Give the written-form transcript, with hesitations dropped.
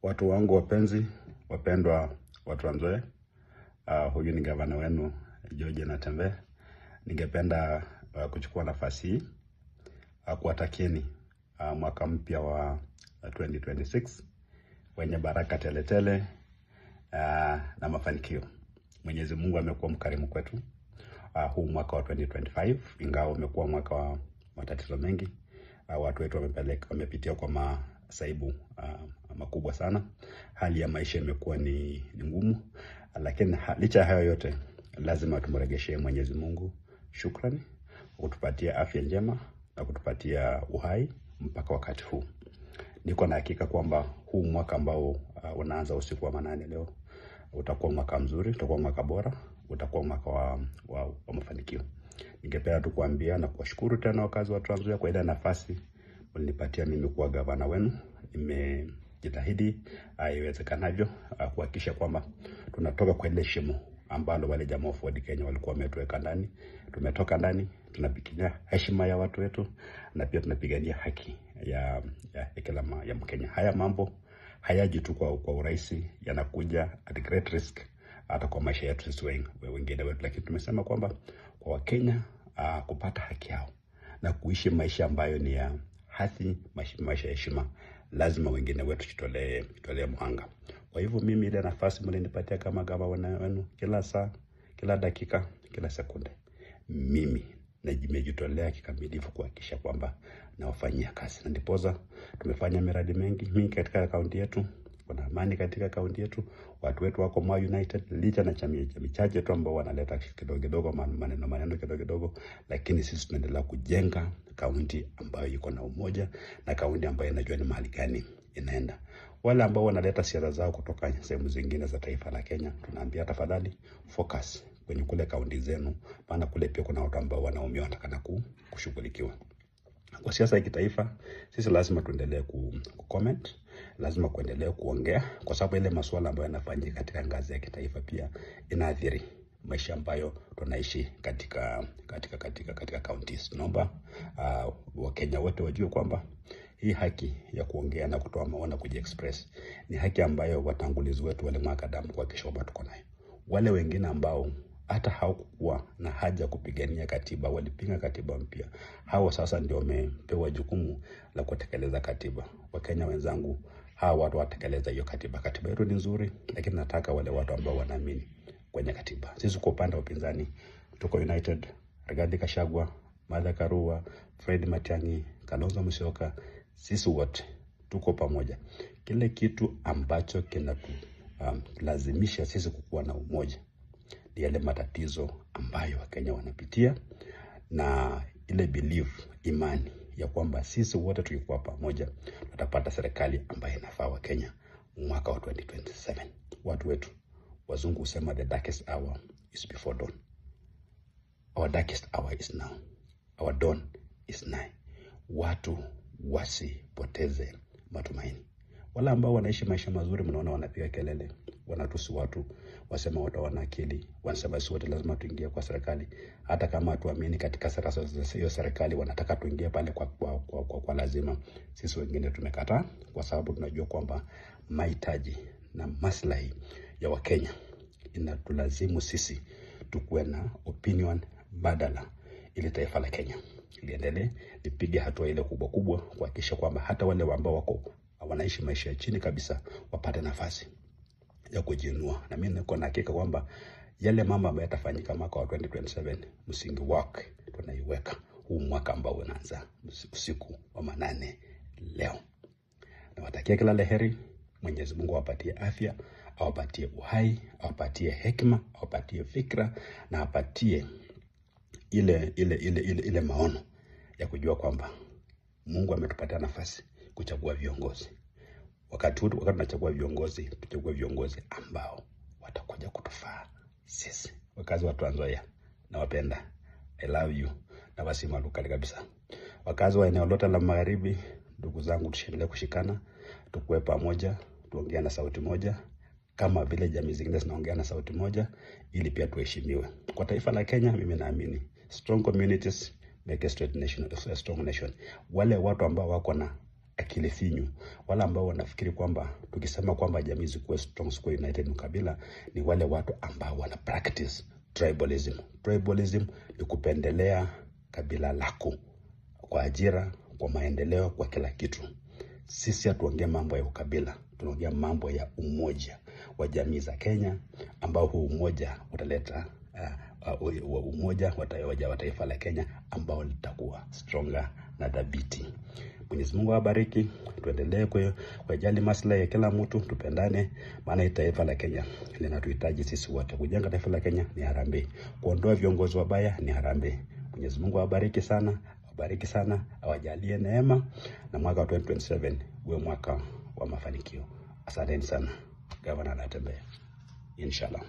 Watu wangu wapenzi, wapendwa wa Trans Nzoia, huyu ni gavana wenu George Natembeya. Ningependa kuchukua nafasi hii kuwatakieni mwaka mpya wa 2026 wenye baraka teletele na mafanikio. Mwenyezi Mungu amekuwa mkarimu kwetu huu mwaka wa 2025, ingawa umekuwa mwaka wa matatizo mengi. Watu wetu wamepitia kwa masaibu makubwa sana. Hali ya maisha imekuwa ni ngumu, lakini licha hayo yote lazima tumregeshe Mwenyezi Mungu shukrani kutupatia afya njema na kutupatia uhai mpaka wakati huu. Niko na hakika kwamba huu mwaka ambao unaanza usiku wa manane leo utakuwa mwaka mzuri, utakuwa mwaka bora, utakuwa mwaka wa mafanikio. Ningependa tu kuambia na kuwashukuru tena wakazi wa Trans Nzoia kwa ile nafasi mlinipatia mimi kuwa gavana wenu. Nimejitahidi iwezekanavyo kuhakikisha kwamba tunatoka kwa ile shimo ambalo wale jamaa wa Ford Kenya walikuwa wametuweka ndani. Tumetoka ndani, tunapigania heshima ya watu wetu na pia tunapigania haki ya kila ya Mkenya. Haya mambo hayaji tu kwa urahisi, yanakuja at great risk hata kwa maisha yetu sisi wengine wetu, lakini tumesema kwamba kwa Wakenya kupata haki yao na kuishi maisha ambayo ni ya hadhi, maisha ya heshima, lazima wengine wetu tutolee mhanga. Kwa hivyo mimi ile nafasi mlinipatia kama gavana wenu, kila saa, kila dakika, kila sekunde, mimi nimejitolea kikamilifu kuhakikisha kwamba nawafanyia kazi. Na ndiposa tumefanya miradi mingi katika kaunti yetu. Kuna amani katika kaunti yetu. Watu wetu wako Moi United, licha na chama chache tu ambao wanaleta kidogo maneno kidogo, lakini sisi tunaendelea kujenga kaunti ambayo iko na umoja na kaunti ambayo inajua ni mahali gani inaenda. Wale ambao wanaleta siasa zao kutoka sehemu zingine za taifa la Kenya, tunaambia tafadhali focus kwenye kule kaunti zenu, maana kule pia kuna watu ambao wanaumia, wanataka kushughulikiwa. Kwa siasa ya kitaifa, sisi lazima tuendelee comment, lazima kuendelea kuongea, kwa sababu ile masuala ambayo yanafanyika katika ngazi ya kitaifa pia inaathiri maisha ambayo tunaishi katika counties. Naomba Wakenya wote wajue kwamba hii haki ya kuongea na kutoa maoni, kujiexpress, ni haki ambayo watangulizi wetu wale mwaka damu kuhakikisha kwamba tuko nayo. Wale wengine ambao hata hawakuwa na haja kupigania katiba, walipinga katiba mpya, hao sasa ndio wamepewa jukumu la kutekeleza katiba. Wakenya wenzangu, hawa watu watekeleza hiyo katiba. Katiba yetu ni nzuri, lakini nataka wale watu ambao wanaamini kwenye katiba. Sisi kwa upande wa upinzani tuko united. Rigathi Gachagua, Martha Karua, Fred Matiang'i, Kalonzo Musyoka, sisi wote tuko pamoja. Kile kitu ambacho kinatulazimisha sisi kukuwa na umoja ni yale matatizo ambayo Wakenya wanapitia, na ile belief, imani ya kwamba sisi wote tukikuwa pamoja tutapata serikali ambayo inafaa Wakenya mwaka wa 2027. Watu wetu wazungu husema the darkest hour is before dawn. Our darkest hour is now. Our dawn is nigh. Watu wasipoteze matumaini. Wala ambao wanaishi maisha mazuri, mnaona wanapiga kelele, wanatusi watu, wasema watu wana akili, wanasema sisi wote lazima tuingie kwa serikali. Hata kama hatuamini katika sera za hiyo serikali, wanataka tuingie pale kwa lazima. Sisi wengine tumekataa, kwa sababu tunajua kwamba mahitaji na maslahi ya Wakenya inatulazimu sisi tukuwe na opinion badala, ili taifa la Kenya liendelee lipige hatua ile kubwa kuhakikisha kwamba hata wale ambao wanaishi maisha ya chini kabisa wapate nafasi ya kujiinua. Na mimi niko na hakika kwamba yale mambo ambayo yatafanyika mwaka wa 2027, msingi wake tunaiweka huu mwaka ambao unaanza usiku wa manane leo. Nawatakia kila laheri. Mwenyezi Mungu awapatie afya, awapatie uhai, awapatie hekima, awapatie fikra, na awapatie ile maono ya kujua kwamba Mungu ametupatia nafasi kuchagua viongozi. Wakati tunachagua viongozi, tuchague viongozi ambao watakuja kutufaa sisi. Wakazi wa Trans Nzoia, nawapenda. I love you. Na basi malukali kabisa. Wakazi wa eneo lote la magharibi, ndugu zangu, tuendelee kushikana, tukue pamoja, tuongea na sauti moja kama vile jamii zingine zinaongea na sauti moja, ili pia tuheshimiwe. Kwa taifa la Kenya, mimi naamini strong communities make a strong nation. Wale watu ambao wako na akili finyu. Wale ambao wanafikiri kwamba tukisema kwamba jamii zikuwe strong, zikuwe united ukabila, ni wale watu ambao wana practice tribalism. Tribalism ni kupendelea kabila lako kwa ajira, kwa maendeleo, kwa kila kitu. Sisi hatuongea mambo ya ukabila, tunaongea mambo ya umoja wa jamii za Kenya, ambao huu umoja utaleta umoja wa taifa la Kenya ambao litakuwa stronger na dhabiti. Mwenyezi Mungu awabariki. Tuendelee kujali maslahi ya kila mtu, tupendane, maana taifa la Kenya linatuhitaji sisi wote. Kujenga taifa la Kenya ni harambee. Kuondoa viongozi wabaya ni harambee. Mwenyezi Mungu awabariki sana, awajalie neema, na mwaka wa 2027 uwe mwaka wa mafanikio. Asanteni sana. Gavana Natembeya. Inshallah.